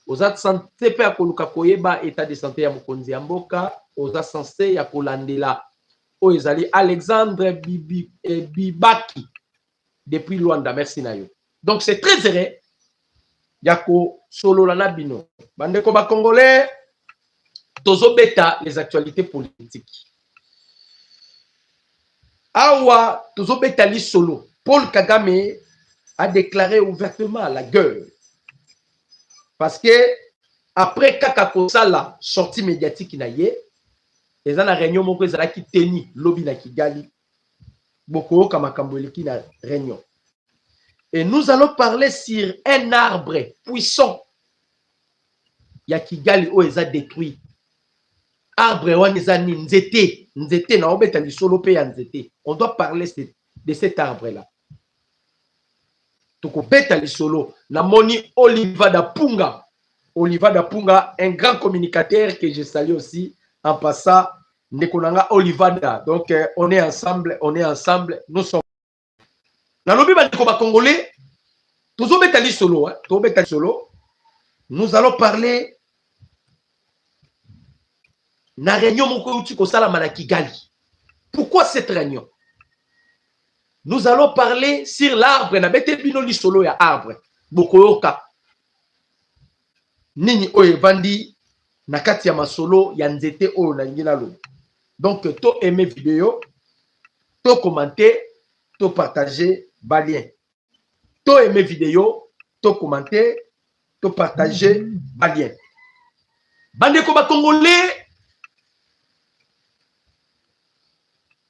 oza santé pe akoluka koyeba état de santé ya mokonzi ya mboka, oza censé ya kolandela oyo ezali Alexandre Bibaki depuis Luanda. Merci na yo. Donc c'est très heureux yako solola na bino. Bandeko ba congolais tozo beta les actualités politiques. Awa tozo beta li solo. Paul Kagame a déclaré ouvertement la guerre. Parce que après kaka kosala sortie médiatique na ye, eza na réunion moko ezala ki teni lobby na Kigali. Boko kamakambo eleki na réunion. Et nous allons parler sur un arbre puissant. Ya Kigali o eza détruit. Arbre wana eza ni nzete, nzete na obeta li solo pe ya nzete. On doit parler de cet arbre là. Toko beta li solo na moni Oliva da Punga. Oliva da Punga, un grand communicateur que je salue aussi en passant. Nekonanga Olivada. Donc on est ensemble, nous sommes. Dans le Bible congolais, tous beta li solo, hein, tous beta li solo. Nous allons parler na réunion moko uti ko sala na Kigali. Pourquoi cette réunion? Nous allons parler sur l'arbre na bete bino li solo ya arbre. Bokoyoka. Nini oye vandi na kati ya masolo ya nzete oyo na ngina lo. Donc to aimer vidéo, to commenter, to partager balien. To aimer vidéo, to commenter, to partager balien. Bande ko ba congolais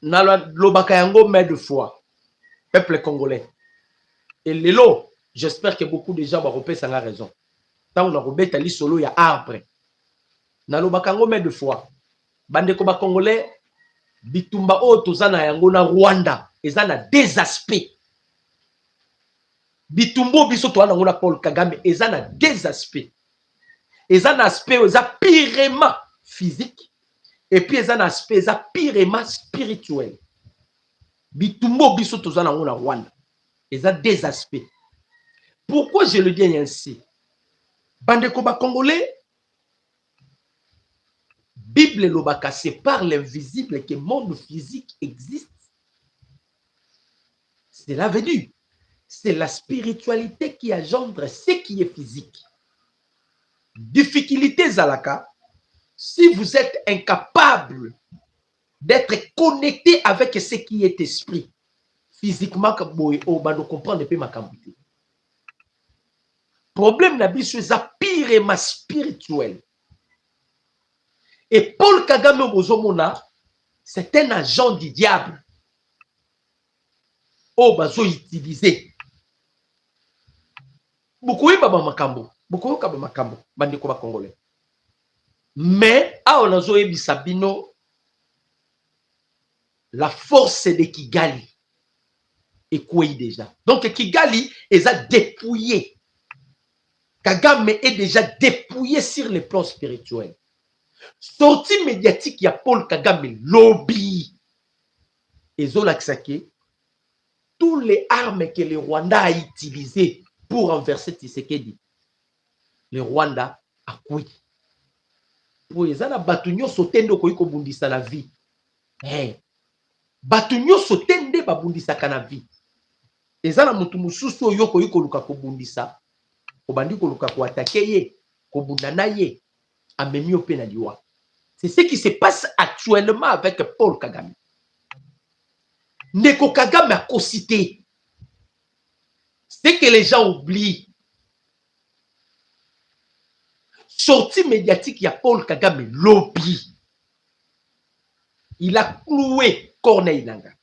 na lobaka yango mais de foi. Peuple congolais. Et lelo, j'espère que beaucoup de gens vont repérer ça la raison. Tant on a robeta li solo ya arbre. Na lobaka yango mais de foi. Bande ko ba congolais bitumba o tozana yango na Rwanda, eza na des aspects. Bitumbo biso to na ngona Paul Kagame, eza na des aspects. Eza na aspect eza purement physique et puis eza na aspect eza purement spirituel. Bitumbo biso tozana ngona Rwanda, eza des aspects. Pourquoi je le dis ainsi? Bande ko ba congolais Bible lobaka, c'est par l'invisible que le monde physique existe. C'est l'avenir. C'est la spiritualité qui engendre ce qui est physique. Difficulté Zalaka, si vous êtes incapable d'être connecté avec ce qui est esprit, physiquement, on va comprendre ma quantité. Problème nabiso c'est purement spirituel. Et Paul Kagame Bozomona, c'est un agent du diable. Oh, bazo utilisé. Beaucoup de makambo, beaucoup de makambo, bandiko ba congolais. Mais a on a zoé bisabino la force de Kigali est quoi déjà. Donc Kigali est à dépouiller. Kagame est déjà dépouillé sur le plan spirituel. Sortie médiatique, il y a Paul Kagame, lobby. Et Zolaksake, tous les armes que le Rwanda a utilisées pour renverser Tshisekedi, le Rwanda a quoi? Pour les ana batunyo sotendo koiko bundisa la vie. Batunyo sotende babundisa kana vie. Ezana mutu mususu yoko yiko luka kobundisa. Kobandi ko luka ko attaquer ye, kobundana ye. C'est ce qui se passe actuellement avec Paul Kagame. Neko Kagame a co-cité. C'est que les gens oublient. Sortie médiatique, il y a Paul Kagame, lobby. Il a cloué Corneille Nangaa.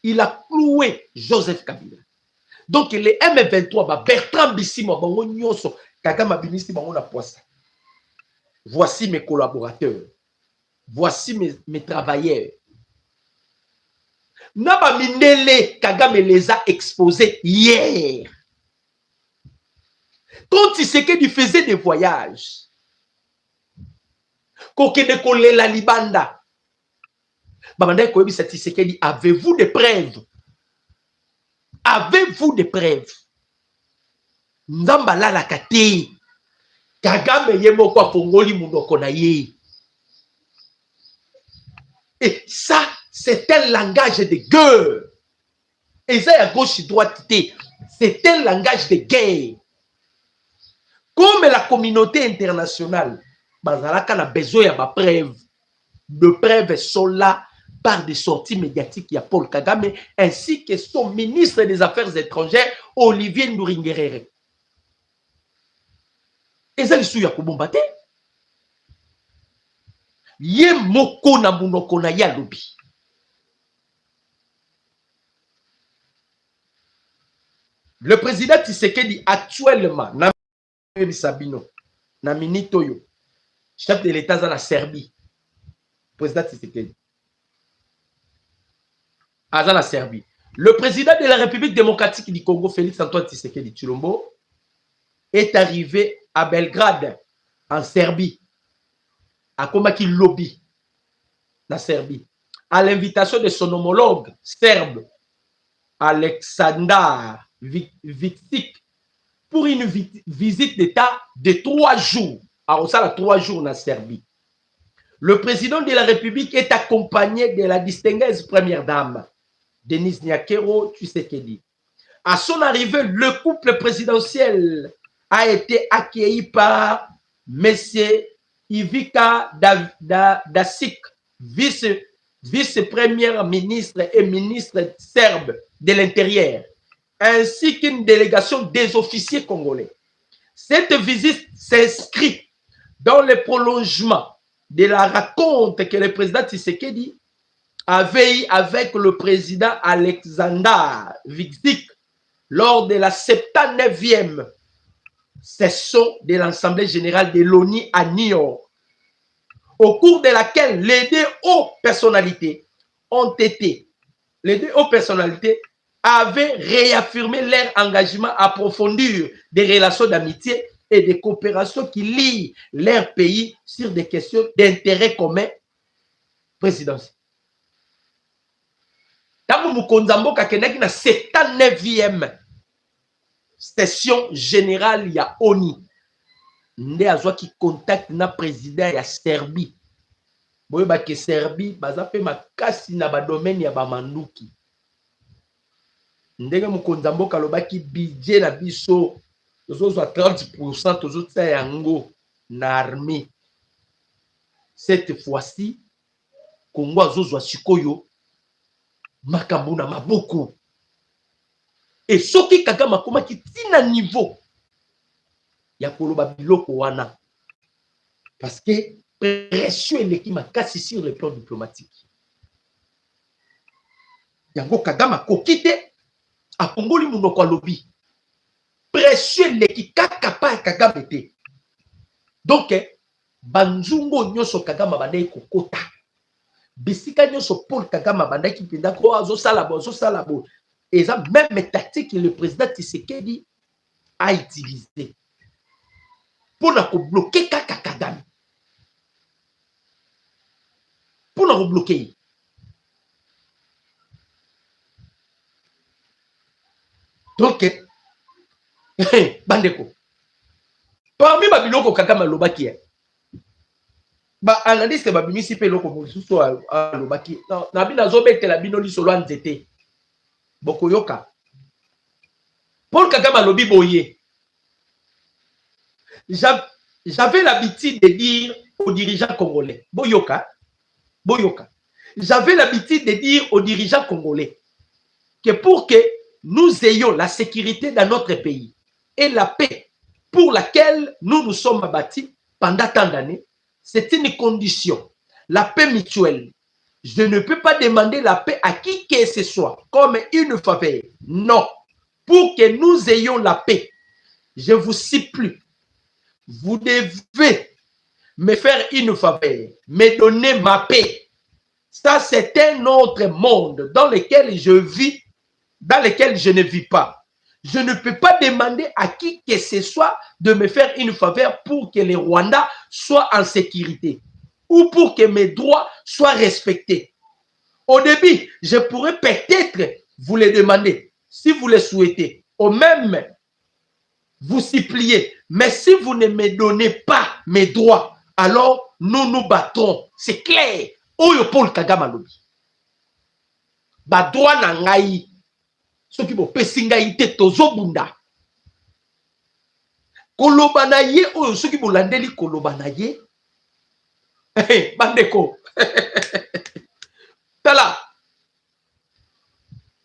Il a cloué Joseph Kabila. Donc les M23, Bertrand Bissimo, Kagame a binisi bango na poisse. Voici mes collaborateurs. Voici mes travailleurs. Naba Minele, Kagame les a exposés hier. Quand Tshisekedi faisait des voyages, la Libanda, avez-vous des preuves? Avez-vous des preuves? Nzambala la kate. Kagame yemoko afongoli munoko na ye. Et ça, c'est un langage de guerre. Et ça, à gauche et droite, c'est un langage de guerre. Comme la communauté internationale, Bazalaka a besoin de preuves. De preuves sont là par des sorties médiatiques. Il y a Paul Kagame ainsi que son ministre des Affaires étrangères, Olivier Nduringerere. Et ça, il y a Kobombate. Ye moko na munoko na ya lobi. Le président Tshisekedi actuellement, na Sabino, na Minitoyo, chef de l'État dans la Serbie, président Tshisekedi, dans la Serbie. Le président de la République démocratique du Congo, Félix Antoine Tshisekedi Tshilombo, est arrivé à Belgrade, en Serbie, à Komaki Lobby, la Serbie, à l'invitation de son homologue serbe, Aleksandar Vučić, pour une visite d'État de 3 jours. Alors ça, 3 jours en Serbie. Le président de la République est accompagné de la distinguée première dame, Denise Nyakero Tshisekedi. À son arrivée, le couple présidentiel a été accueilli par M. Ivica Dačić, vice-premier ministre et ministre serbe de l'Intérieur, ainsi qu'une délégation des officiers congolais. Cette visite s'inscrit dans le prolongement de la rencontre que le président Tshisekedi avait eu avec le président Aleksandar Vučić lors de la 79e session de l'Assemblée générale de l'ONU à New York, au cours de laquelle les deux hautes personnalités avaient réaffirmé leur engagement à approfondir des relations d'amitié et de coopération qui lient leurs pays sur des questions d'intérêt commun présidentiel. Dans Mukonzamboka Kenaki na 79e session générale ya ONU, nde azwa ki contact na président ya Serbie. Boyeba ke Serbie baza pe makasi na ba domaine ya ba manduki. Ndenge Mukonzamboka lobaki budget na biso tozozwa 30% tozotsa yango na armée. Cette fois-ci Congo azozwa sikoyo makambo na maboko. Et soki Kagame akomaki tina niveau ya koloba biloko wana, parce que pression eleki makasi sur le plan diplomatique. Yango Kagame akoki te afongoli munoko alobi. Pression eleki kaka pa Kagame te. Donc banzungo nyoso Kagame bandai kokota. Bisika nyoso Paul Kagame bandai ki penda ko azosala bo. Et ça, même tactique que le président Tshisekedi a utilisé pour bloquer Kagame. Pour nous bloquer. Donc, Bandeko, parmi les biloko Kagame lobaki, analyste babimisi pe loko mosusu lobaki. Na bina zobete la bino li solo nzete. Bokoyoka. Paul Kagame lobi boye. J'avais l'habitude de dire aux dirigeants congolais, Boyoka. J'avais l'habitude de dire aux dirigeants congolais que pour que nous ayons la sécurité dans notre pays et la paix pour laquelle nous nous sommes abattus pendant tant d'années, c'est une condition. La paix mutuelle. Je ne peux pas demander la paix à qui que ce soit comme une faveur. Non. Pour que nous ayons la paix, je vous supplie, vous devez me faire une faveur, me donner ma paix. Ça, c'est un autre monde dans lequel je vis, dans lequel je ne vis pas. Je ne peux pas demander à qui que ce soit de me faire une faveur pour que les Rwandais soient en sécurité ou pour que mes droits soient respectés. Au début, je pourrais peut-être vous les demander, si vous le souhaitez, ou même vous supplier Mais si vous ne me donnez pas mes droits, alors nous nous battrons. C'est clair. Oyo Paul Kagame alobi. Ba droit na ngai. Soki bo pesinga ite tozobunda. Koloba na ye oyo soki bo landeli koloba na ye. Bandeko. Tala.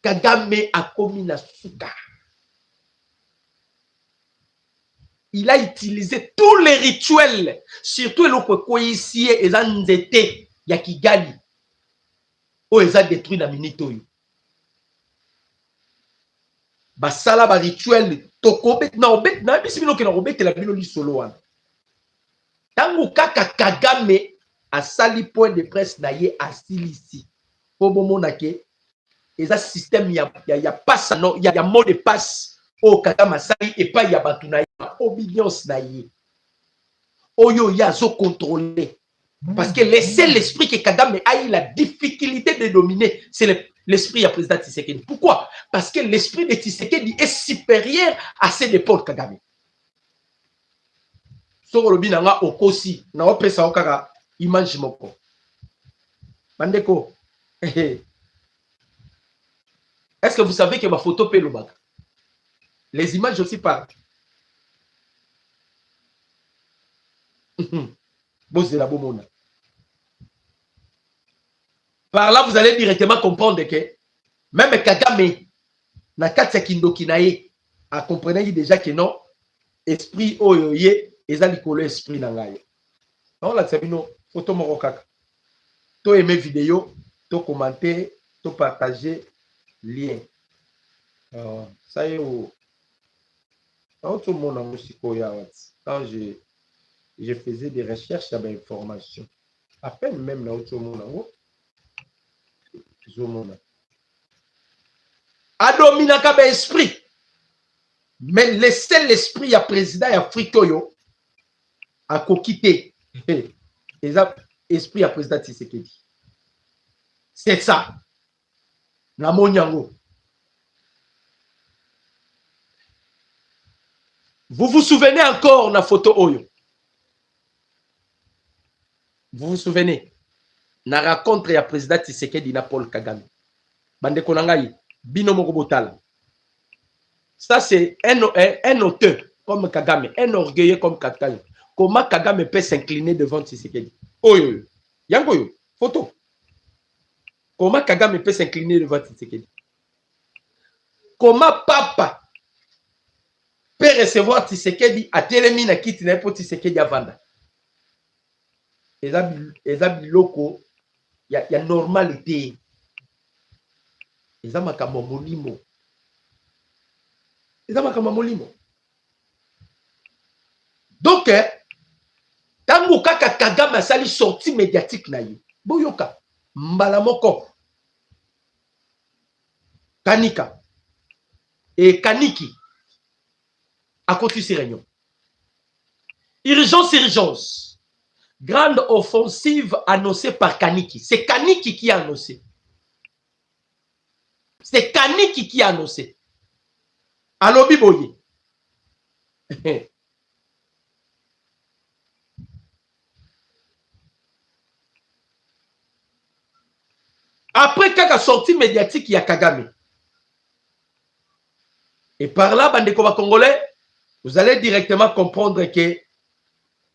Kagame a commis la souka. Il a utilisé tous les rituels, surtout le Kwekwe et Zanzete, Yakigali, où ils ont détruit la minute. Basala ba rituel, tokobet, na obet, na bisibino ke na obet la bino li solo wana. Tango kaka Kagame a sali point de presse na ye asilisi. Pour monake, ils ont système, ya passe, non, ya mot de passe. O Kagame asali et pas ya batuna obédience na ye. Oyo yazo contrôler. Parce que laisser l'esprit que Kagame a eu la difficulté de dominer, c'est l'esprit du président Tshisekedi. Pourquoi? Parce que l'esprit de Tshisekedi est supérieur à celle de Paul Kagame. Soko lobi nanga okosi na opesa okaka image moko. Bandeko. Est-ce que vous savez que ma photo peut le battre? Les images aussi parlent. Par là, vous allez directement comprendre que même Kagame, na kati ya kindoki na ye, a comprenez déjà que non, esprit oyo ye, eza likolo esprit na ngai. On la sabino, photo moko kaka. To aimer vidéo, to commenter, to partager lien. Ça y est, tout le monde quand je faisais des recherches sur l'information. À peine même là, tout le monde a dominé le esprit. Mais laissez l'esprit à président et à Fritoyo à quitter. Esprit à président Tshisekedi. C'est ça. La Monyango. Vous vous souvenez encore de la photo Oyo? Vous vous souvenez? Na rencontre ya président Tshisekedi na Paul Kagame. Bande konangai, bino moko botala. Ça c'est un auteur comme Kagame, un orgueilleux comme Kagame. Comment Kagame peut s'incliner devant Tshisekedi? Oyo, yango yo, photo. Comment Kagame peut s'incliner devant Tshisekedi? Comment Papa peut recevoir Tshisekedi à Telemi na kiti na po Tshisekedi à vanda? Eza biloko ya normalité. Eza makambo molimo. Eza makambo molimo. Donc, tango kaka Kagame asali sortie médiatique na ye. Boyoka, mbala moko. Kanika. Et Kaniki. A continué ces réunions. Urgence, urgence. Grande offensive annoncée par Kaniki. C'est Kaniki qui a annoncé. C'est Kaniki qui a annoncé. Allo Biboye. Après kaka sortie médiatique, il y a Kagame. Et par là, bandeko ba Congolais, vous allez directement comprendre que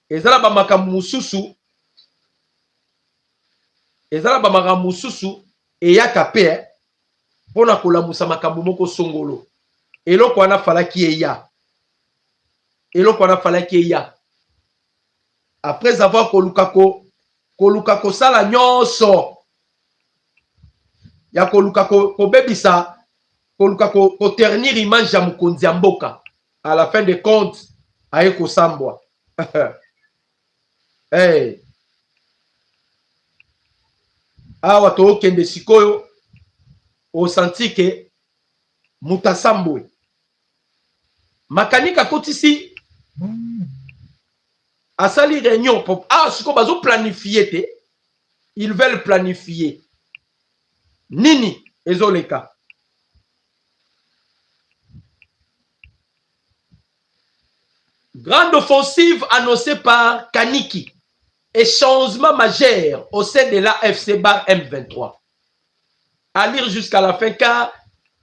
ezala ba makambo mususu, ezala ba makambo mususu eyaka pe pona kolamusa makambo moko songolo. Eloko wana falaki eya. Eloko wana falaki eya. Après avoir koluka ko sala nyonso ya koluka ko bebisa koluka ko ternir image ya mokonzi ya mboka. À la fin de compte aye ko sambwa. Hey. Awa to okende sikoyo osanti ke mutasambwe. Makanika kotisi asali réunion pour siko bazo planifier te. Ils veulent planifier. Nini ezoleka. Grande offensive annoncée par Kaniki et changement majeur au sein de l'AFC Bar M23. À lire jusqu'à la fin car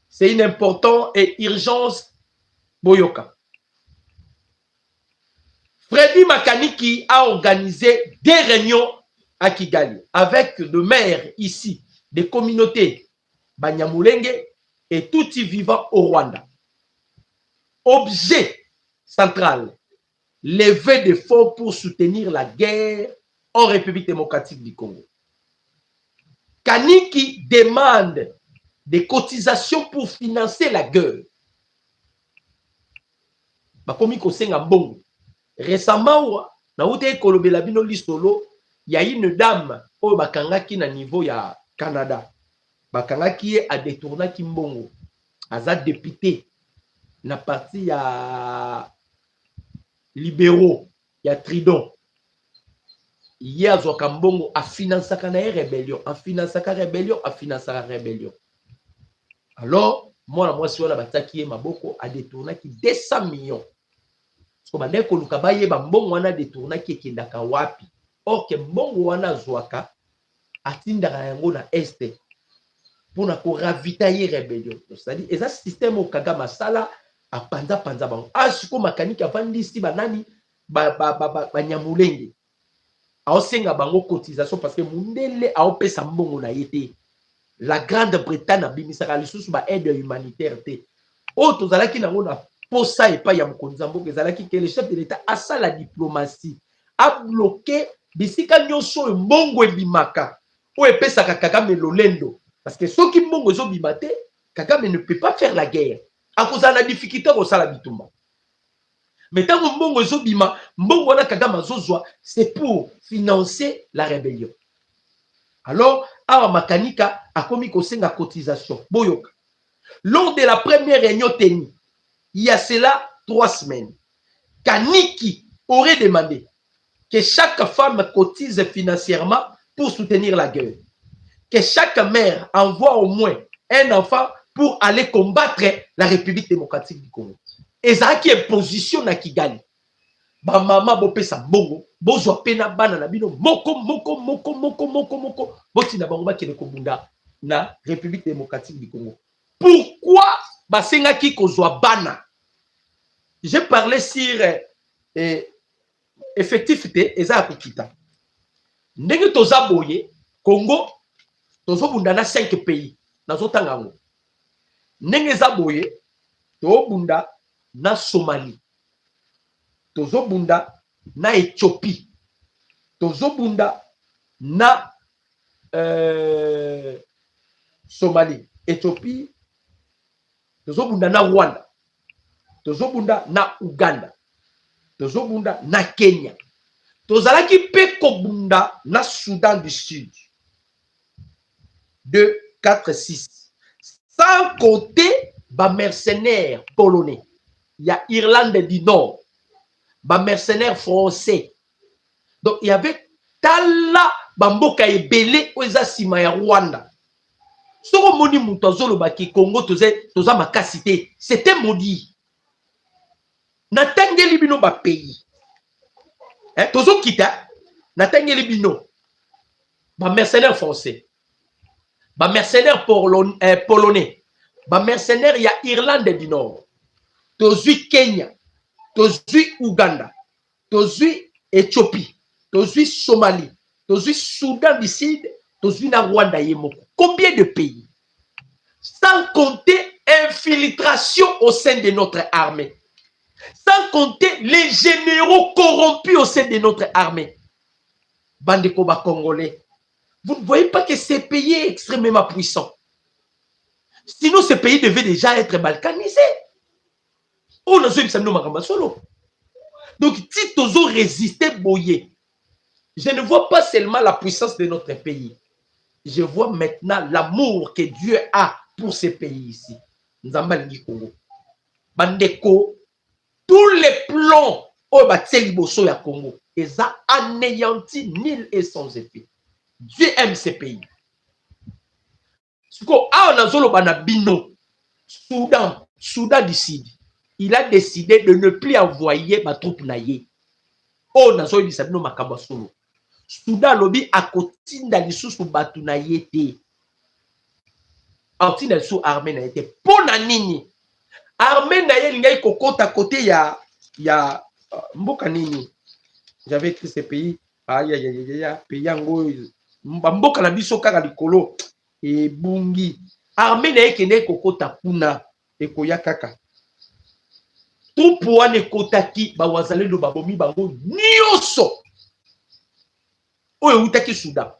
c'est une importante et urgence Boyoka. Freddy Makaniki a organisé des réunions à Kigali avec le maire ici des communautés Banyamulenge et tout y vivant au Rwanda. Objet central, lever des fonds pour soutenir la guerre en République démocratique du Congo. Kaniki demande des cotisations pour financer la guerre. Bakomi kosenga mbongo. Récemment, na ute kolobela bino lisolo, il y a une dame au bakangaki na niveau ya Canada. Bakangaki a détourné kimbongo. Aza député na parti ya libéraux, ya Tridon. Hier zoka mbongo a financé kana rébellion, a financé ka rébellion, a financé ka rébellion. Alors, moi si on a bataki maboko a détourné ki 200 millions. So bandeko lukabaye ba mbongo wana détourné ki ekendaka wapi. Or que mbongo wana zwaka atindaka yango na este pour na ko ravitailler rébellion. C'est-à-dire eza système au Kagame sala a panza bango. Asiko makaniki avandi si banani ba Nyamulenge. Aosenga bango cotisation parce que mundele aopesa mbongo na yete. La Grande-Bretagne a bimisaka lisusu ba aide humanitaire te. O tozalaki nango na posa et pas ya mokonzambo ezalaki que le chef de l'État a ça la diplomatie a bloqué bisika nyonso mbongo ebimaka o epesaka Kagame lolendo parce que soki mbongo ezobima te Kagame ne peut pas faire la guerre à cause de la difficulté au sala bitumba. Mais tant que mbongo ezobima mbongo wana Kagame azozwa c'est pour financer la rébellion. Alors awa makanika akomi kosenga cotisation boyoka. Lors de la première réunion tenue il y a cela 3 semaines, Kaniki aurait demandé que chaque femme cotise financièrement pour soutenir la guerre. Que chaque mère envoie au moins un enfant pour aller combattre la République démocratique du Congo. Et ça qui est position na Kigali. Ba mama bo pesa bongo, bo zo pena bana na bino moko botina bango ba kele kobunda na République démocratique du Congo. Pourquoi basenga ki kozwa bana? J'ai parlé sur effectivité eza akokita. Ndenge toza boye Congo tozo bunda na 5 pays nazo tangango. Ndenge za boye to bunda na Somalie. Tozo bunda na Éthiopie. Tozo bunda na Somalie, Éthiopie. Tozo bunda na Rwanda. Tozo bunda na Uganda. Tozo bunda na Kenya. Tozalaki pe kobunda na Soudan du Sud. 2, 4, 6. Sans compter ba mercenaires polonais. Il y a Irlande du Nord. Ba mercenaires français. Donc il y avait tala bamboka ebele oza sima ya Rwanda. Soko moni muto azoloba ki Congo toza makasi te. C'était maudit. Natangeli bino ba pays. Tozo kita natangeli bino ba mercenaires français. Ba mercenaires polonais. Ba mercenaires ya Irlande du Nord. Tozui Kenya. Tozui Uganda. Tozui Éthiopie. Tozui Somalie. Tozui Soudan du Sud. Tozui na Rwanda yemoko. Combien de pays? Sans compter infiltration au sein de notre armée. Sans compter les généraux corrompus au sein de notre armée. Bandeko ba Congolais. Vous ne voyez pas que ces pays est extrêmement puissant. Sinon, ces pays devaient déjà être balkanisés. On a solo. Donc, si Tozo résistait boyé, je ne vois pas seulement la puissance de notre pays. Je vois maintenant l'amour que Dieu a pour ces pays ici. Nzambalingi Congo. Bandeko, tous les plans au Bateliboso ya Congo, ils ont anéanti nul et sans effet. Dieu aime ces pays. Ce qu'on a en azolo banabino, Soudan du Sud. il a décidé de ne plus envoyer ma troupe naïe. Oh, nazo bisabino makamba solo. Soudan lobi akotinda lisusu batu naïe te. Akotinda lisusu armée naïe te. Pona nini? Armée naïe lingai kokota côté ya mboka nini? J'avais écrit ce pays. Aïe aïe aïe aïe pays yango mboka na biso kaka likolo e bungi. Armée naïe kende kokota kuna ekoya kaka. Troupe wana ekotaki bawazalendo babomi bango nyonso oyo utaki Soudan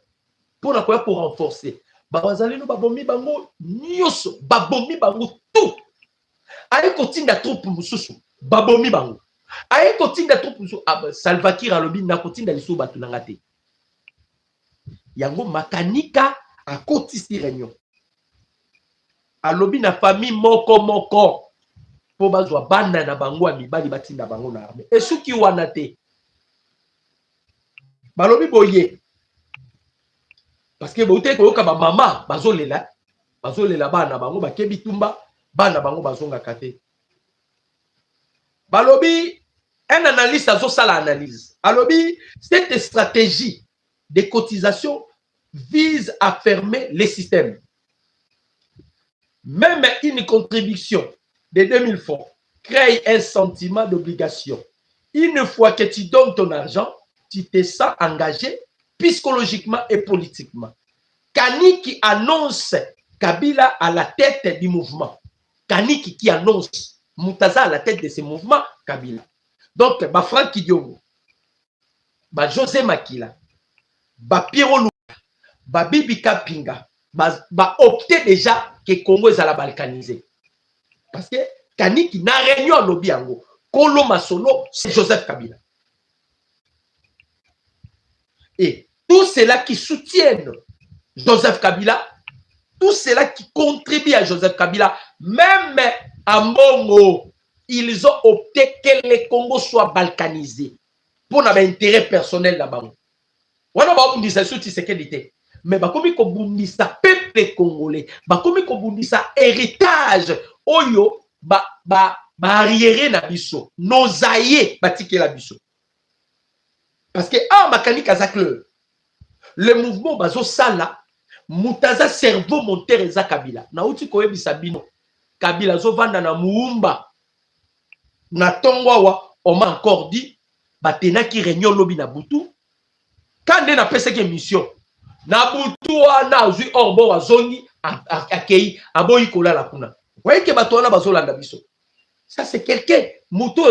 mpona koya pour renforcer bawazalendo babomi bango nyonso babomi bango tout aye kotinda troupe mosusu babomi bango aye kotinda troupe mosusu Salva Kiir alobi nakotinda lisusu bato nanga te yango makanika akotisi réunion alobi na famille moko po bazwa bana na bango ya mibali batinda bango na armée esuki wana te balobi boye parce que bote koyoka ba mama bazolela bana bango bakebi tumba bana bango bazongaka te balobi un analyste azosala analyse alobi cette stratégie de cotisation vise à fermer les systèmes même une contribution de 2000 francs, crée un sentiment d'obligation. Une fois que tu donnes ton argent, tu te sens engagé psychologiquement et politiquement. Kani qui annonce Kabila à la tête du mouvement. Kani qui annonce Moutaza à la tête de ce mouvement, Kabila. Donc, Franck Diongo, José Makila, Pierrot Louka, Bibi Kapinga, opté déjà que Congo est à la balkanisée. Parce que Kaniki n'a réunion à Lobiango. Kolo Masolo, c'est Joseph Kabila. Et tous ceux-là qui soutiennent Joseph Kabila, tous ceux-là qui contribuent à Joseph Kabila, même à Mbongo, ils ont opté que le Congo soit balkanisé pour avoir un intérêt personnel là-bas. On a pas dit ça sur Tshisekedi. Mais bakomi ko bundisa peuple congolais, bakomi ko bundisa héritage oyo arriéré na biso, nos aïeux batike la biso. Parce que makani kazakle le mouvement bazo sala mutaza cerveau monter eza Kabila. Na uti koyebisa bino Kabila zo vanda na muumba na tongwa on m'a encore dit batena ki réunion lobi na butu quand na pesa ke mission na butu wana zui orbo azongi akei aboyi kolala kuna. Voyez que batona bazolanda biso. Ça c'est quelqu'un moto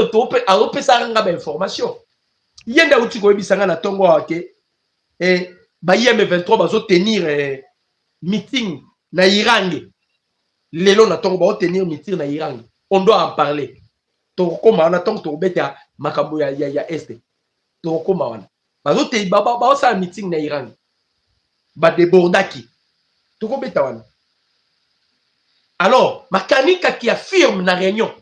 a opesa nga ba information. Yenda uti koyebisanga na tongo ake ba IM23 bazo tenir meeting na Irangi. Lelo na tongo ba tenir meeting na Irangi. On doit en parler. Tokoma na tongo to beta makambo ya este. Tokoma wana. Bazo te ba sa meeting na Irangi. Ba debordaki. Toko beta wana. Alors, Makanika qui affirme dans la réunion,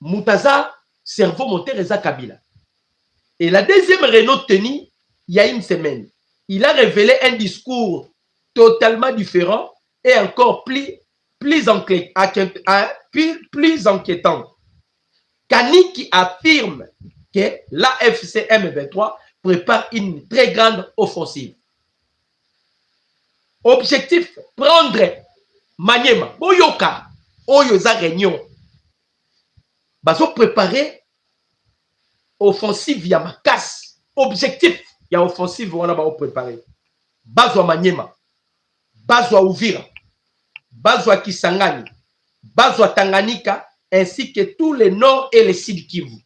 Moutaza, cerveau monter Eza Kabila. Et la deuxième réunion tenue, il y a une semaine, il a révélé un discours totalement différent et encore plus inquiétant. Kani qui affirme que l'AFC M23 prépare une très grande offensive. Objectif, prendre Maniema, Boyoka, Oyoza réunion. Bazo préparer offensive via Makas. Objectif, il y a offensive, on a préparé. Bazo Maniema, Bazo Ouvira, Bazo Kisangani, Bazo Tanganyika, ainsi que tous les nord et les sud Kivu.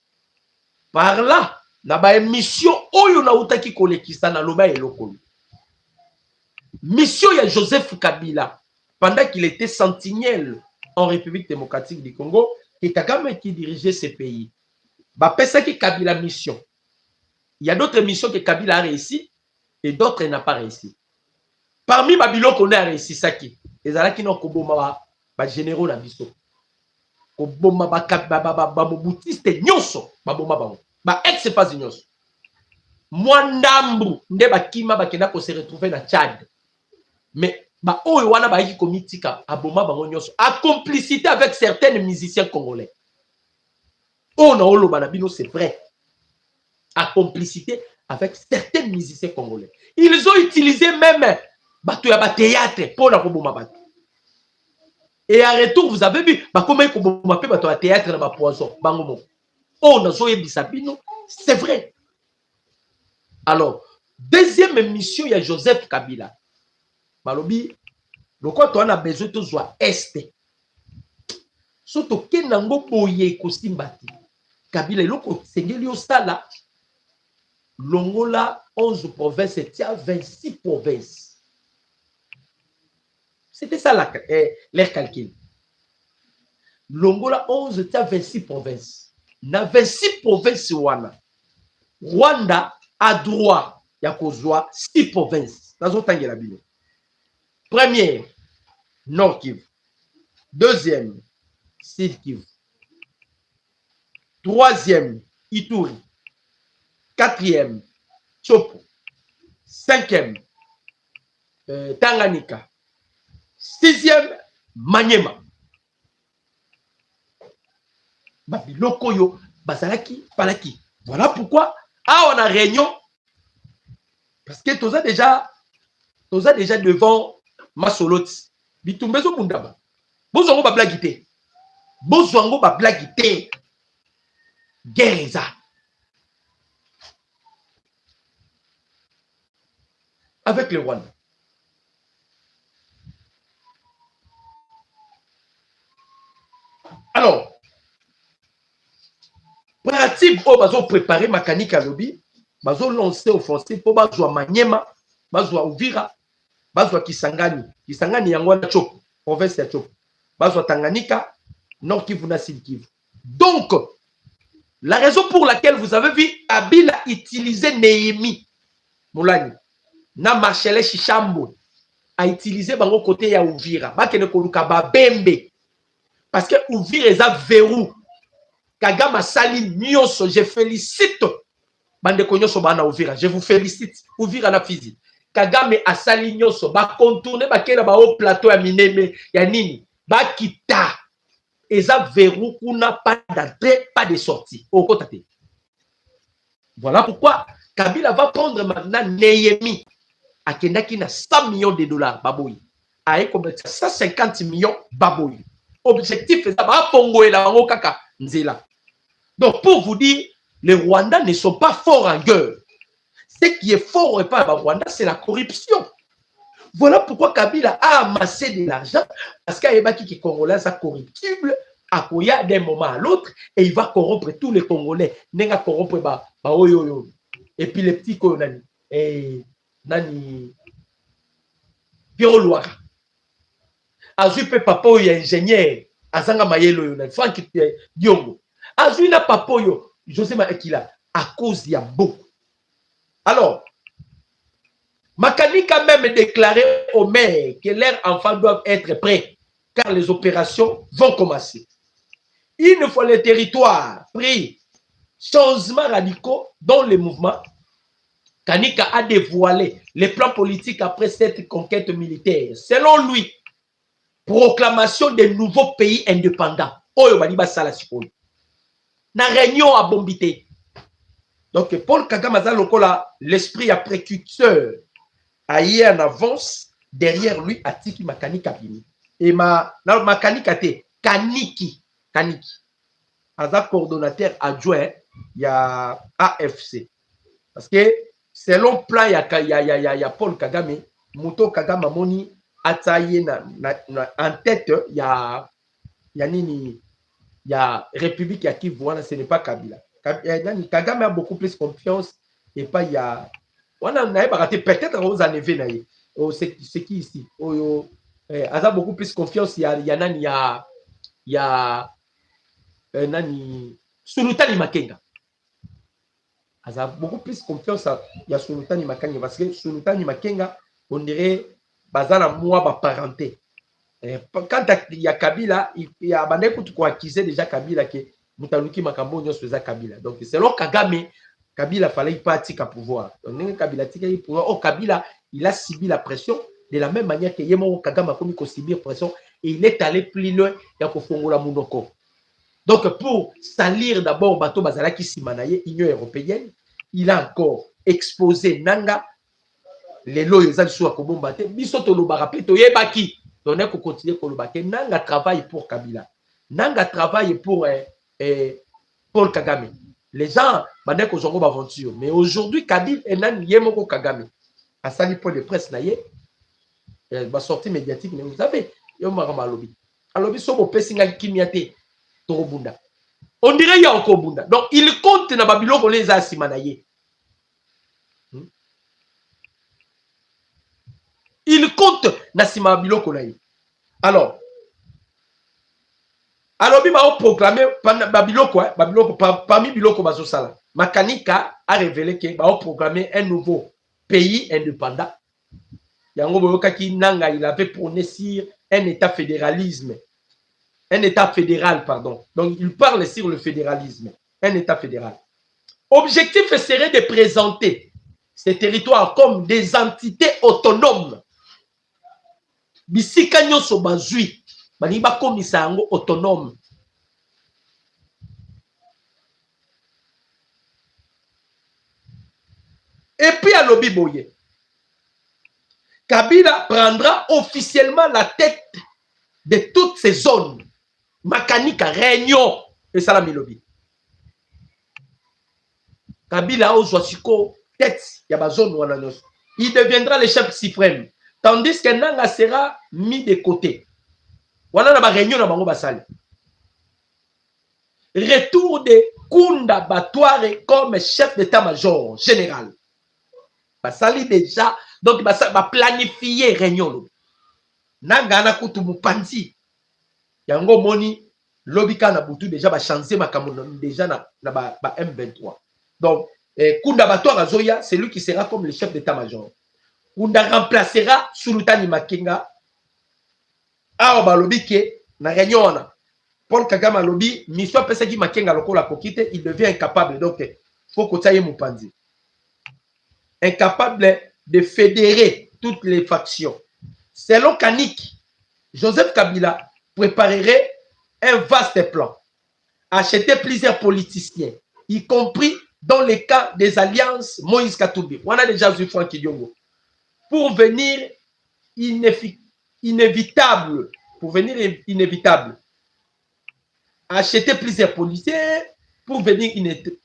Par là, na ba mission Oyo na utaki kolekisa na loba elokolo. Mission ya Joseph Kabila. Pendant qu'il était sentinelle en République démocratique du Congo, et Kagame qui dirigeait ce pays. Pesa qui Kabila mission. Il y a d'autres missions que Kabila a réussi et d'autres n'a pas réussi. Parmi Babylon qu'on a réussi ça qui. Les Alaki n'ont koboma ba généraux na biso. Koboma ba boutiste nyonso baboma bango. Ba ex pas nyonso. Mwandambu nde bakima bakenda ko se retrouver na Tchad. Mais oyo wana ba komitika aboma bango nyonso a complicité avec certains musiciens congolais. On a olo banabino, c'est vrai. À complicité avec certains musiciens congolais. Ils ont utilisé même bateau ya théâtre pour la koboma bateau. Et en retour, vous avez vu, comment il koboma pe bateau ya théâtre na ba poisson, bangomo. On a zoé bisabino, c'est vrai. Alors, deuxième émission, il y a Joseph Kabila. Malobi, le quoi tu as besoin de soit est. Surtout que nango boye kostimbati. Kabila loko sengeli osala Longola 11 provinces et 26 provinces. C'était ça leur calcul. Longola 11 et 26 provinces. Na 26 provinces wana. Rwanda a droit ya kozwa 6 provinces. Nazo tangela bino. Première, Nord Kivu. Deuxième, Sud Kivu. Troisième, Ituri. Quatrième, Chopo. Cinquième, Tanganyika. Sixième, Maniema. Babiloko yo, Bazalaki, Palaki. Voilà pourquoi, on a réunion. Parce que tu as déjà devant Masoloti. Bitumbezo Mundaba. Bozongo ba blagité. Bozongo ba blagité. Guerre. Avec le Rwanda. Alors, pratique pour bazo préparer mécanique à lobby, bazo lancer offensive pour bazo Maniema, bazo Uvira, bazo Kisangani, Kisangani yangwa Chopo, province ya Chopo, bazo Tanganyika, Nord Kivu na Sud Kivu. Donc, la raison pour laquelle vous avez vu Kabila utiliser Néhémie Moulani na Marshele Shishambo a utilisé bango côté ya Uvira, bakene koluka ba bembe parce que Uvira est un verrou. Kagama Sali Nyonso, je félicite bande konyoso bana Uvira, je vous félicite. Uvira na fizi. Kagame Asali Nyonso ba contourner ba kena ba haut plateau ya Mineme ya nini ba kita. Eza verrou kuna pas d'entrée, pas de sortie. Au côté. Voilà pourquoi Kabila va prendre maintenant Néhémie. Akendaki na 100 millions de dollars baboui. Aye comme 150 millions baboui. Objectif est ça Pongo et la kaka nzela. Donc pour vous dire, les Rwandais ne sont pas forts en guerre. Ce qui est fort et pas le Rwanda, c'est la corruption. Voilà pourquoi Kabila a amassé de l'argent parce qu'il y a qui Congolais sont corruptibles à Koya d'un moment à l'autre et il va corrompre tous les Congolais. Nenga corrompre et puis les petits Konani et nani Biro Louaka. Azui pe papa ya ingénieur azanga mayelo yo na Frank Diongo. Azui na papa yo José Makila à cause ya beaucoup. Alors Makani quand même déclaré au maire que leurs enfants doivent être prêts car les opérations vont commencer. Une fois le territoire pris, changements radicaux dans le mouvement, Kanika a dévoilé les plans politiques après cette conquête militaire. Selon lui, proclamation des nouveaux pays indépendants. Oyo baliba sala sikoyo. Na réunion à Bombité. Donc Paul Kagame a lokola l'esprit à précurseur aïe en avance derrière lui Atiki Makani Kabini. Et Makani Kate Kaniki Aza coordonnateur adjoint il y a AFC. Parce que selon plan il y a Paul Kagame, Muto Kagame Moni Ataye en tête, il y a nini, il y a République qui voit, ce n'est pas Kabila. Kagame a beaucoup plus confiance et pas il y a. On a raté peut-être aux années venues. C'est qui ici? Il a beaucoup plus confiance. Il y a nani Sultani Makenga. Il a beaucoup plus confiance. Il y a Sultani Makenga parce que Sultani Makenga, on dirait. Bazana moi ba parenté. Quand il y a Kabila, il y a bandeko tu accusé déjà Kabila que mutaluki makambo nyo soza Kabila. Donc selon Kagame, Kabila fallait pas tika pouvoir. Donc Kabila tika pouvoir. Oh Kabila, il a subi la pression de la même manière que Yemo Kagame a commis subir pression et il est allé plus loin ya ko fongola munoko. Donc, pour salir d'abord Bato Bazalaki Simanaye, Union européenne, il a encore exposé Nanga, les lois, les alliés à Kobombate, Bisoto Lobarape, Toyebaki. Donc, on continue pour le baquet. Nanga travaille pour Kabila. Nanga travaille pour Paul Kagame. Les gens, maintenant qu'on jongo aventure. Mais aujourd'hui, Kabila est nan Yemoko Kagame. À sali pour les presse naïe, ma sortie médiatique, mais vous savez, Yomarama Lobby. Alobi sobo pesinga kimiate Torobunda. On dirait qu'il y a encore Bunda. Donc, il compte dans Babylone qu'on les a simanaye. Il compte dans Babylone qu'on a. Alors, il va proclamer Babylone quoi? Babylone parmi Biloko Bazosala. Makanika a révélé qu'il va proclamer un nouveau pays indépendant. Il avait prôné sur un état fédéralisme. Un état fédéral, pardon. Donc, il parle sur le fédéralisme. Un état fédéral. Objectif serait de présenter ces territoires comme des entités autonomes. Bisika nyonso bazui, baniba komisa yango autonome. Et puis à Lobi Boye, Kabila prendra officiellement la tête de toutes ces zones. Makanika, Réunion et Salami Lobi. Kabila Ozwasiko, tête, il y a ma zone où on a. Il deviendra le chef suprême. Tandis que Nanga sera mis de côté. Voilà la réunion dans Bango Basali. Retour de Kunda Batouare comme chef d'état-major général. Basali déjà, donc va planifier réunion. Nanga na kutu mupanzi. Yango moni lobika na butu déjà va changer ma camouflage déjà na M23. Donc Kunda Batouare Zoya, c'est lui qui sera comme le chef d'état-major. Kunda remplacera Sultani Makenga. Ah, balobi ke na réunion. Paul Kagame lobi, mission pesaki Makenga lokola kokite, il devient incapable. Donc, faut que ça y mupanzi. Incapable de fédérer toutes les factions. Selon Kanik, Joseph Kabila préparerait un vaste plan. Acheter plusieurs politiciens, y compris dans les cas des alliances Moïse Katumbi. On a déjà vu Franck Diongo. Pour venir inévitable. Acheter plusieurs policiers pour venir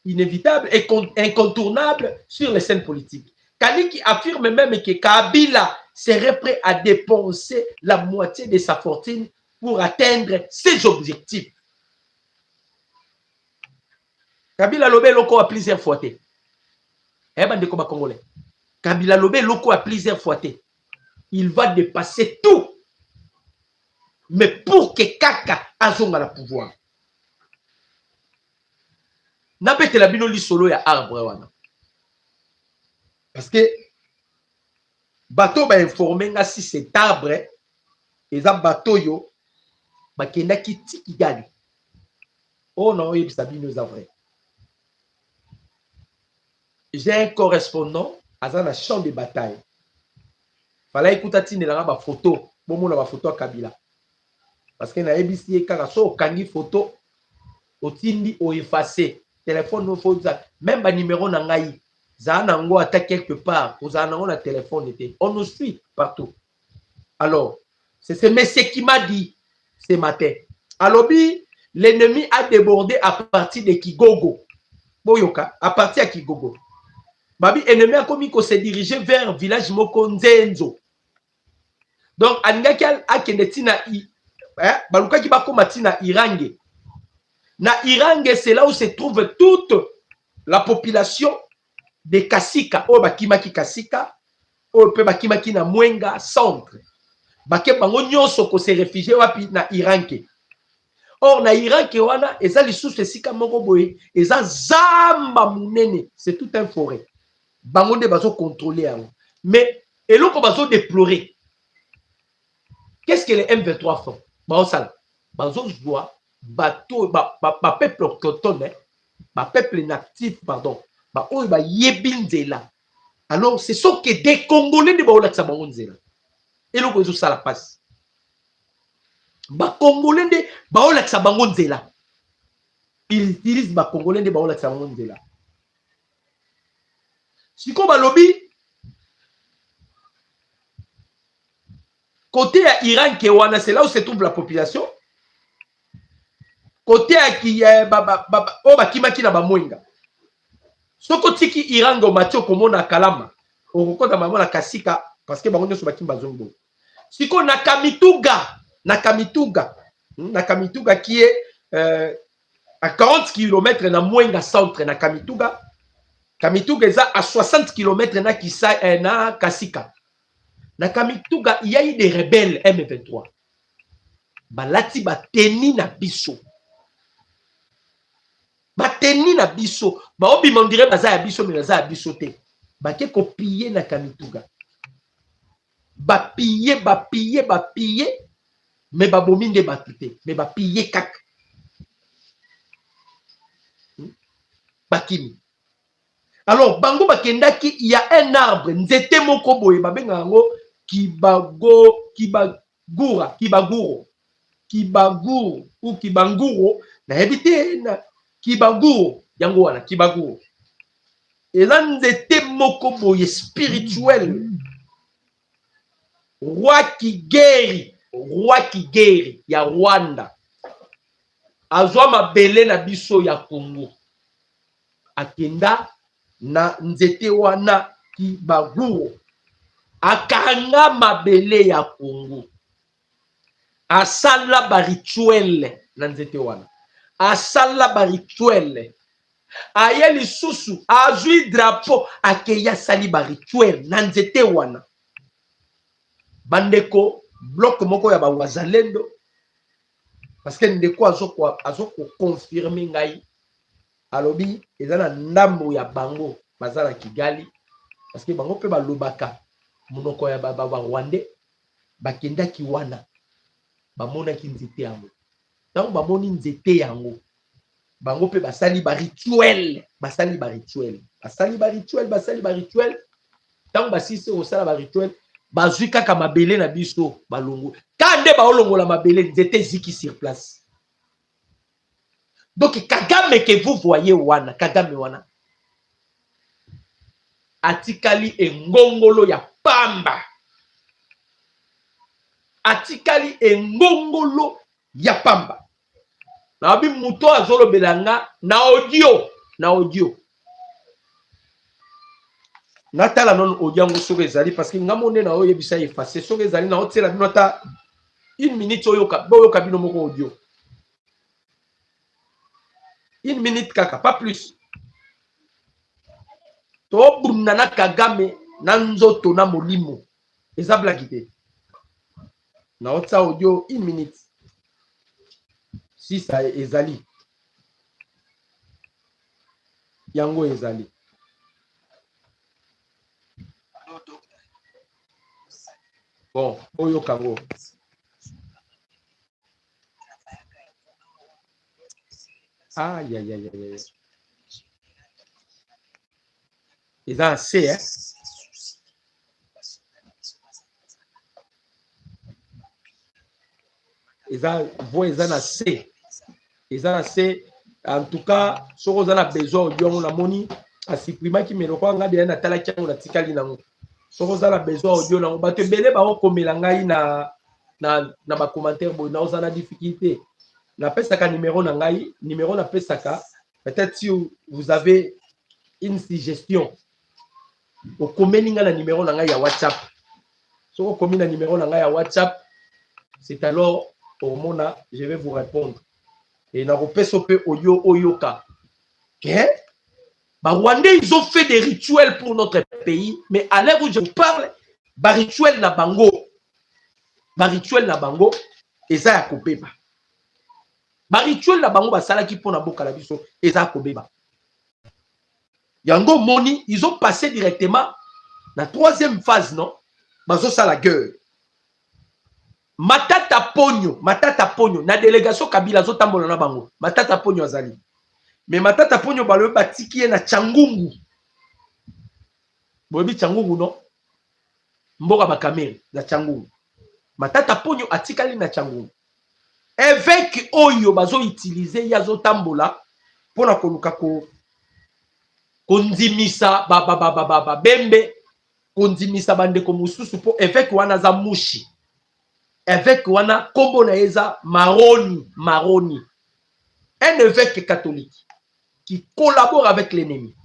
inévitable et incontournable sur les scènes politiques. Kaniki affirme même que Kabila serait prêt à dépenser la moitié de sa fortune pour atteindre ses objectifs. Kabila Lobé Loko a plusieurs fois. Kabila Lobé Loko a plusieurs fois. Il va dépasser tout. Mais pour que Kaka azonga la pouvoir. N'abete la bino li solo ya arbre wana. Parce que bateau va informer nga si cet arbre et ça bateau yo ba kenda kiti kigali. Oh non, il s'habille nous vrai. J'ai un correspondant à un champ de bataille. Fallait écouter tine la ba photo, bon la ba photo à Kabila. Parce que na ABC kaka so kangi photo otindi o effacer téléphone no faut même ba numéro na ngai za nango ata quelque part aux nango na téléphone était on nous suit partout. Alors c'est ce monsieur qui m'a dit ce matin alobi l'ennemi a débordé à partir de Kigogo boyoka à partir de Kigogo babi ennemi a commis qu'on se diriger vers village moko Nzenzo. Donc aningaki akende tina baluka ki bakoma tina Irange. Na Irange, c'est là où se trouve toute la population de Kasika. O bakimaki Kasika, o pe bakimaki na Mwenga centre. Bake bango nyonso ko se réfugié wapi na Irange. Or na Irange wana eza lisusu esika moko boye, eza zamba munene, c'est tout un forêt. Bango de bazo contrôler yango. Mais eloko bazo déplorer. Qu'est-ce que les M23 font? Bazo joie bateau ba peuple autochtone, ba peuple natif pardon, ba oyo ba yebinzela. Alors c'est ce que des Congolais de baola sa bangonzela. Eloko ezo sala passe. Ba Congolais de baola sa bangonzela. ils utilisent ba congolais de ba ola tsamonde là. Siko ba lobby côté à Iran qui wana c'est là où se trouve la population. Côté à qui o ba kimaki na ba mwenga. Soko tiki Iran go matio komona kalama. Okokota mamona kasika parce que bango nyoso ba kimba zongo. Siko na Kamituga qui est à 40 km na Mwenga centre na Kamituga. Kamituga est à 60 km na na Kasika. Na Kamituga, il y a eu des rebelles M23. Balati bateni na biso. Bateni na biso. Ba obi on dirait baza ya biso mais baza ya biso te. Ba ke ko piller na Kamituga. Ba piller mais ba bominde ba tuté mais ba piller kak. Bakimi. Alors bango bakendaki il y a un arbre nzete moko boye babenga yango kibaguro ou kibanguro na habité na kibaguro yango wana kibaguro. Et là nzete moko boye spirituel. Roi Kigeri ya Rwanda azwa mabele na biso ya Congo akenda na nzete wana kibaguro akanga mabele ya Congo asala ba rituel na nzete wana asala ba rituel aye lisusu azwi drapeau akeya sali ba rituel na nzete wana. Bandeko bloc moko ya ba wazalendo parce que ndeko azoko confirmer ngai alobi ezana ndambo ya bango bazala Kigali parce que bango pe balobaka munoko ya ba Rwandais bakendaki wana bamonaki nzete yango tango bamoni nzete yango bango pe basali ba rituel tango basisi osala ba rituel bazwi kaka mabele na biso balongo kande baolongola mabele nzete ziki sur place. Donc Kagame que vous voyez wana Kagame wana atikali engongolo ya pamba na bi muto azolo belanga na audio natala non audio ngo soke ezali parce que ngamone na oye bisa effacer soke ezali na otela binota 1 minute oyoka bino moko audio 1 minute kaka pas plus to bunana Kagame na nzoto na molimo eza blague te na otsa audio 1 minute si ça ezali yango ezali bon oyo kango aïe aïe aïe aïe ils ont assez hein ils ont assez en tout cas ce qu'on a besoin audio on a moni à supprimer qui me le quoi on a bien na tala qui on a tikali nango ce qu'on a besoin audio nango ba te belé ba ko melangai na ba commentaire bo na on a difficulté na pesaka numéro na ngai numéro na pesaka peut-être si vous avez une suggestion au communinga na numéro na ngai ya WhatsApp so ko komina numéro na ngai ya WhatsApp c'est alors au mona je vais vous répondre et na repeso pe oyo oyoka que ba Rwandais ils ont fait des rituels pour notre pays mais à l'heure où je vous parle ba rituel na bango eza ya kobeba ba rituel na bango basala ki pona boka la biso eza kobeba yango moni ils ont passé directement la 3e phase non bazo sala guerre Matata Pogno na délégation Kabila zo tambola na bango Matata Pogno azali mais Matata Pogno balo batiki na Changungu bobi Changungu non mboka bakamere na Changungu Matata Pogno atikali na Changungu évêque oyo bazo utiliser yazo tambola pour la koluka ko kondimisa bembe kondimisa bandeko mosusu po évêque wana za mushi évêque wana kombo na eza Maroni un évêque catholique qui collabore avec l'ennemi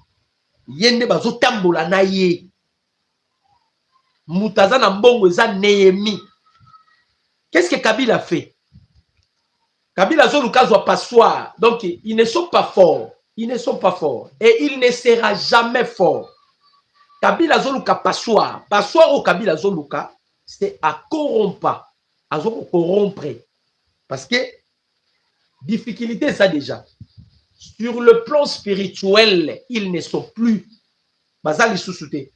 yende bazo tambola na ye mutaza na mbongo eza Néhémie. Qu'est-ce que Kabila fait? Kabila zo lukazwa passoire, donc ils ne sont pas forts. Ils ne sont pas forts. Et il ne sera jamais fort. Kabila Zoluka passoire. Passoire au Kabila Zoluka, c'est à corrompre. À corrompre. Parce que, difficulté ça déjà. Sur le plan spirituel, ils ne sont plus. Bazali sous-souté.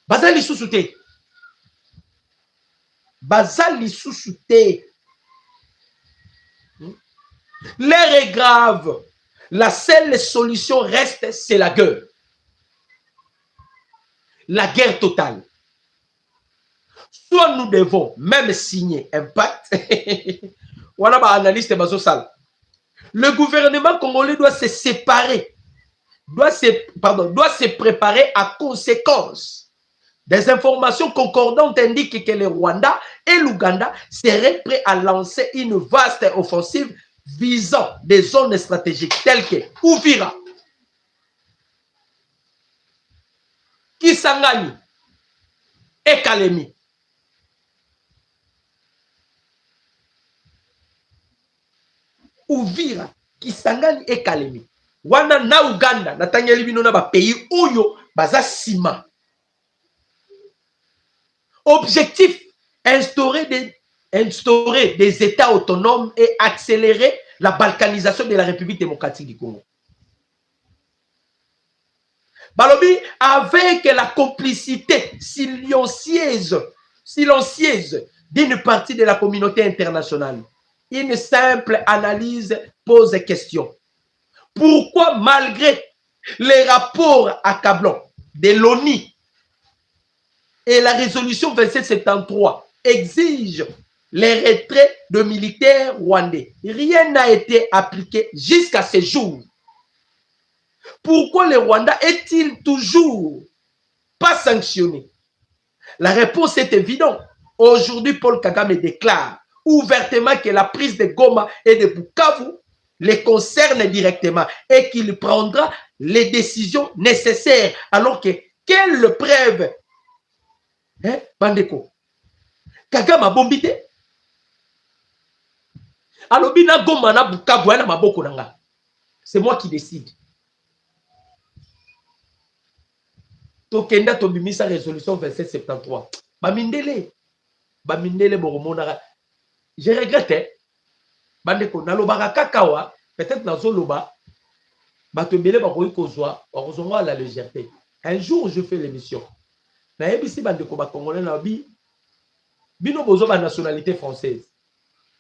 Bazali sous-souté. Bazali sous-souté. L'air est grave. La seule solution reste, c'est la guerre. La guerre totale. Soit nous devons même signer un pacte. Voilà ma analyste Bazosal. Le gouvernement congolais doit se séparer. Doit se préparer à conséquence. Des informations concordantes indiquent que le Rwanda et l'Ouganda seraient prêts à lancer une vaste offensive visant des zones stratégiques telles que Uvira, Kisangani et Kalemi. Uvira, Kisangani et Kalemi. Wana na Uganda, na tangeli bino na ba pays oyo baza sima. Objectif, instaurer des États autonomes et accélérer la balkanisation de la République démocratique du Congo. Balobi, avec la complicité silencieuse d'une partie de la communauté internationale, une simple analyse pose question. Pourquoi, malgré les rapports accablants de l'ONU et la résolution 2773 exige les retraits de militaires rwandais, rien n'a été appliqué jusqu'à ce jour. Pourquoi le Rwanda est-il toujours pas sanctionné? La réponse est évidente. Aujourd'hui, Paul Kagame déclare ouvertement que la prise de Goma et de Bukavu les concerne directement et qu'il prendra les décisions nécessaires. Alors que, quelle preuve, hein, Bandeko? Kagame a bombité. Alors, bina Goma na Bukavu na maboko nanga. C'est moi qui décide. Tokenda tobimisa résolution 2773. Bamindele boromona. Je regrette. Bandeko nalobaka kakawa, peut-être nazo loba. Batobele bakoyi kozwa, bakozonga la légèreté. Un jour je fais l'émission. Na yebisi bandeko ba congolais na bi bino bozo ba nationalité française.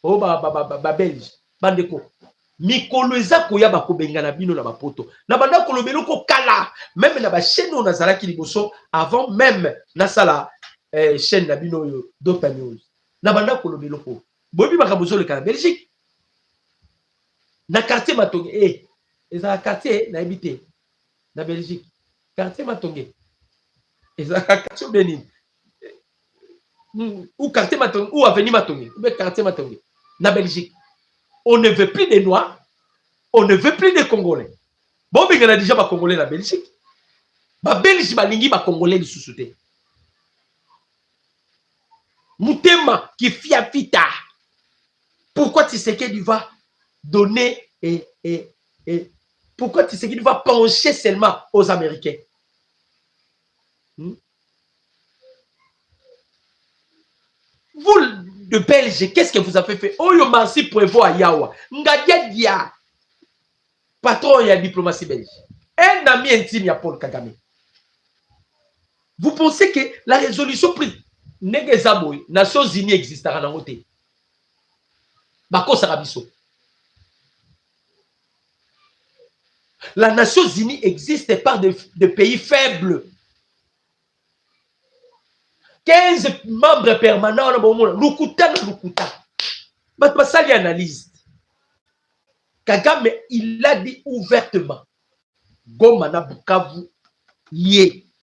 O ba belge. Bandeko mikolo eza koya bakobenga na bino na bapoto. Na banda kolobelo ko kala, même na ba chaîne on azalaki liboso avant même na sala chaîne na bino Dota News. Na banda kolobelo ko. Bobi bakabozo le kana Belgique. Na quartier Matonge eza quartier na habité na Belgique. Quartier Matonge. Eza quartier Benin. Ou quartier Matonge ou avenue Matonge, ou quartier Matonge na Belgique. On ne veut plus des Noirs, on ne veut plus des Congolais. Bon, mais il y a déjà des Congolais en Belgique. Les Belges, les Congolais, les sous-soutés. Moutema qui fiafita. Pourquoi Tshisekedi va donner pourquoi Tshisekedi va pencher seulement aux Américains? Vous, de Belge, qu'est-ce que vous avez fait? Oyo Marci prévoit Yawa. Ngadia patron de la diplomatie belge. Un ami intime à Paul Kagame. Vous pensez que la résolution prise Negezaboy, Nations Unies existera dans l'autre. Bako Sarabiso. La Nations Unies existe par des pays faibles. 15 membres permanents, Lukuta. Basali analyse. Kagame, il l'a dit ouvertement. Goma na Bukavu, yé.